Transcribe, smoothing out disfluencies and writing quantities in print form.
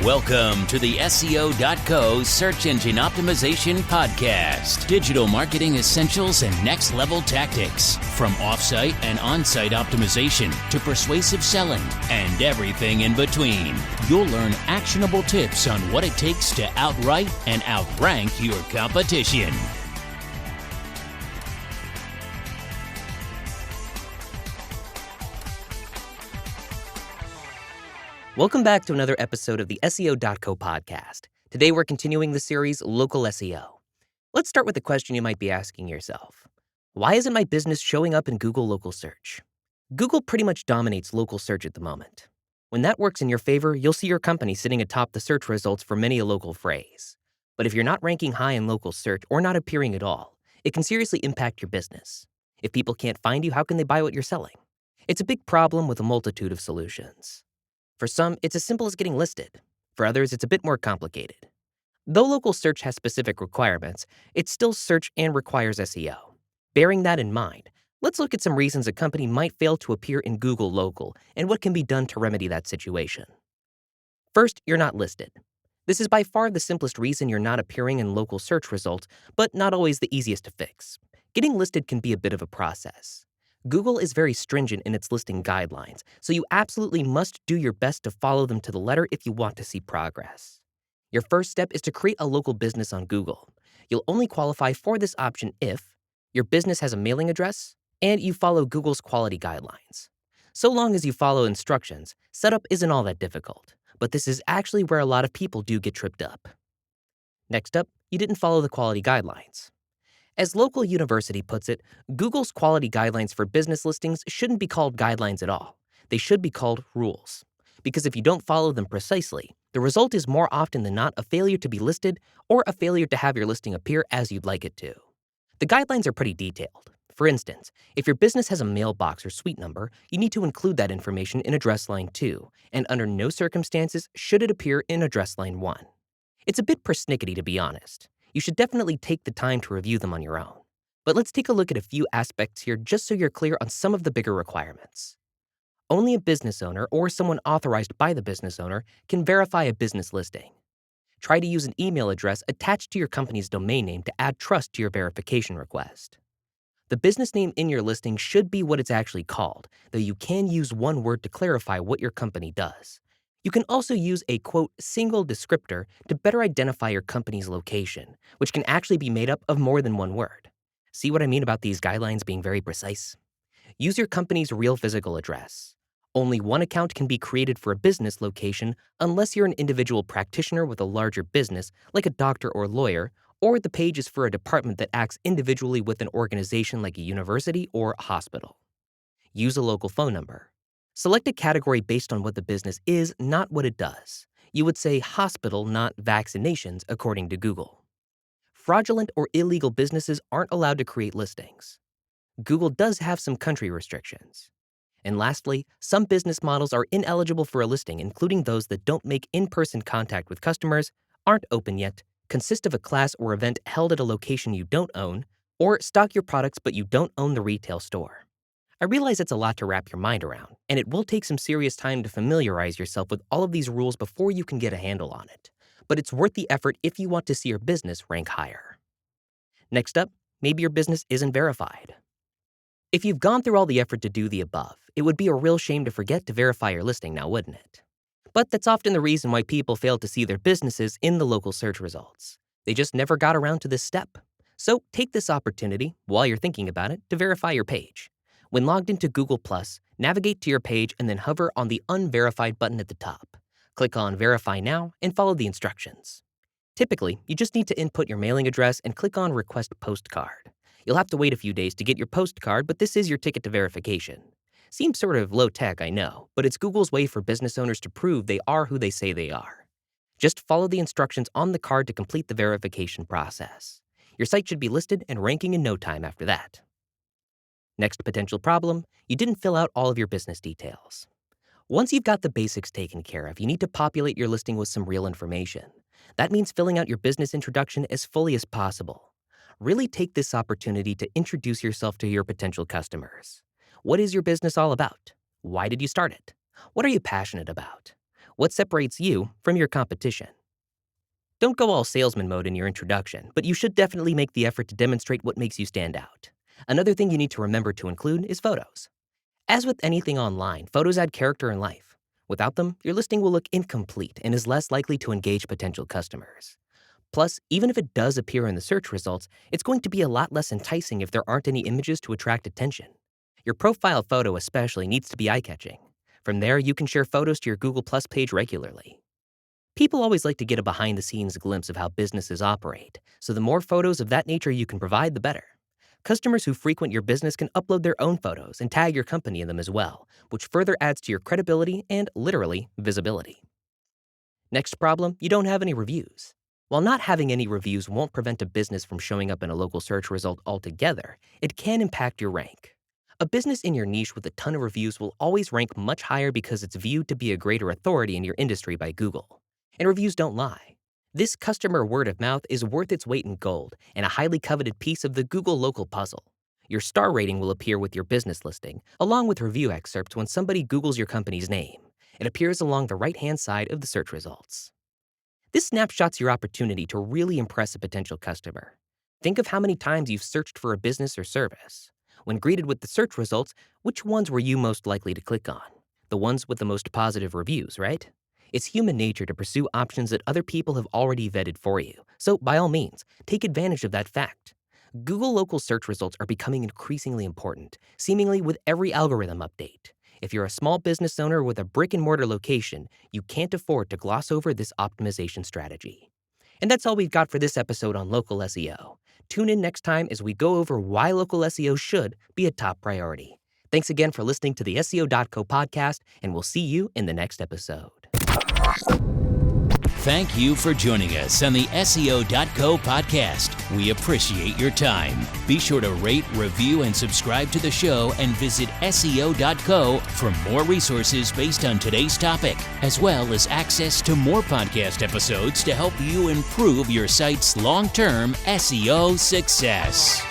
Welcome to the SEO.co Search Engine Optimization Podcast. Digital marketing essentials and next level tactics. From offsite and on-site optimization to persuasive selling and everything in between. You'll learn actionable tips on what it takes to outright and outrank your competition. Welcome back to another episode of the SEO.co podcast. Today we're continuing the series Local SEO. Let's start with the question you might be asking yourself. Why isn't my business showing up in Google local search? Google pretty much dominates local search at the moment. When that works in your favor, you'll see your company sitting atop the search results for many a local phrase. But if you're not ranking high in local search or not appearing at all, it can seriously impact your business. If people can't find you, how can they buy what you're selling? It's a big problem with a multitude of solutions. For some, it's as simple as getting listed. For others, it's a bit more complicated. Though local search has specific requirements, it's still search and requires SEO. Bearing that in mind, let's look at some reasons a company might fail to appear in Google Local and what can be done to remedy that situation. First, you're not listed. This is by far the simplest reason you're not appearing in local search results, but not always the easiest to fix. Getting listed can be a bit of a process. Google is very stringent in its listing guidelines, so you absolutely must do your best to follow them to the letter if you want to see progress. Your first step is to create a local business on Google. You'll only qualify for this option if your business has a mailing address and you follow Google's quality guidelines. So long as you follow instructions, setup isn't all that difficult, but this is actually where a lot of people do get tripped up. Next up, you didn't follow the quality guidelines. As Local University puts it, Google's quality guidelines for business listings shouldn't be called guidelines at all. They should be called rules. Because if you don't follow them precisely, the result is more often than not a failure to be listed or a failure to have your listing appear as you'd like it to. The guidelines are pretty detailed. For instance, if your business has a mailbox or suite number, you need to include that information in address line 2, and under no circumstances should it appear in address line 1. It's a bit persnickety, to be honest. You should definitely take the time to review them on your own. But let's take a look at a few aspects here just so you're clear on some of the bigger requirements. Only a business owner or someone authorized by the business owner can verify a business listing. Try to use an email address attached to your company's domain name to add trust to your verification request. The business name in your listing should be what it's actually called, though you can use one word to clarify what your company does. You can also use a, quote, single descriptor to better identify your company's location, which can actually be made up of more than one word. See what I mean about these guidelines being very precise? Use your company's real physical address. Only one account can be created for a business location unless you're an individual practitioner with a larger business, like a doctor or lawyer, or the page is for a department that acts individually with an organization like a university or a hospital. Use a local phone number. Select a category based on what the business is, not what it does. You would say hospital, not vaccinations, according to Google. Fraudulent or illegal businesses aren't allowed to create listings. Google does have some country restrictions. And lastly, some business models are ineligible for a listing, including those that don't make in-person contact with customers, aren't open yet, consist of a class or event held at a location you don't own, or stock your products but you don't own the retail store. I realize it's a lot to wrap your mind around, and it will take some serious time to familiarize yourself with all of these rules before you can get a handle on it. But it's worth the effort if you want to see your business rank higher. Next up, maybe your business isn't verified. If you've gone through all the effort to do the above, it would be a real shame to forget to verify your listing now, wouldn't it? But that's often the reason why people fail to see their businesses in the local search results. They just never got around to this step. So take this opportunity, while you're thinking about it, to verify your page. When logged into Google+, navigate to your page and then hover on the Unverified button at the top. Click on Verify Now and follow the instructions. Typically, you just need to input your mailing address and click on Request Postcard. You'll have to wait a few days to get your postcard, but this is your ticket to verification. Seems sort of low-tech, I know, but it's Google's way for business owners to prove they are who they say they are. Just follow the instructions on the card to complete the verification process. Your site should be listed and ranking in no time after that. Next potential problem, you didn't fill out all of your business details. Once you've got the basics taken care of, you need to populate your listing with some real information. That means filling out your business introduction as fully as possible. Really take this opportunity to introduce yourself to your potential customers. What is your business all about? Why did you start it? What are you passionate about? What separates you from your competition? Don't go all salesman mode in your introduction, but you should definitely make the effort to demonstrate what makes you stand out. Another thing you need to remember to include is photos. As with anything online, photos add character and life. Without them, your listing will look incomplete and is less likely to engage potential customers. Plus, even if it does appear in the search results, it's going to be a lot less enticing if there aren't any images to attract attention. Your profile photo especially needs to be eye-catching. From there, you can share photos to your Google Plus page regularly. People always like to get a behind-the-scenes glimpse of how businesses operate, so the more photos of that nature you can provide, the better. Customers who frequent your business can upload their own photos and tag your company in them as well, which further adds to your credibility and, literally, visibility. Next problem, you don't have any reviews. While not having any reviews won't prevent a business from showing up in a local search result altogether, it can impact your rank. A business in your niche with a ton of reviews will always rank much higher because it's viewed to be a greater authority in your industry by Google. And reviews don't lie. This customer word of mouth is worth its weight in gold and a highly coveted piece of the Google local puzzle. Your star rating will appear with your business listing, along with review excerpts when somebody Googles your company's name. It appears along the right-hand side of the search results. This snapshot's your opportunity to really impress a potential customer. Think of how many times you've searched for a business or service. When greeted with the search results, which ones were you most likely to click on? The ones with the most positive reviews, right? It's human nature to pursue options that other people have already vetted for you, so by all means, take advantage of that fact. Google local search results are becoming increasingly important, seemingly with every algorithm update. If you're a small business owner with a brick-and-mortar location, you can't afford to gloss over this optimization strategy. And that's all we've got for this episode on local SEO. Tune in next time as we go over why local SEO should be a top priority. Thanks again for listening to the SEO.co podcast, and we'll see you in the next episode. Thank you for joining us on the SEO.co podcast. We appreciate your time. Be sure to rate, review, and subscribe to the show and visit SEO.co for more resources based on today's topic, as well as access to more podcast episodes to help you improve your site's long-term SEO success.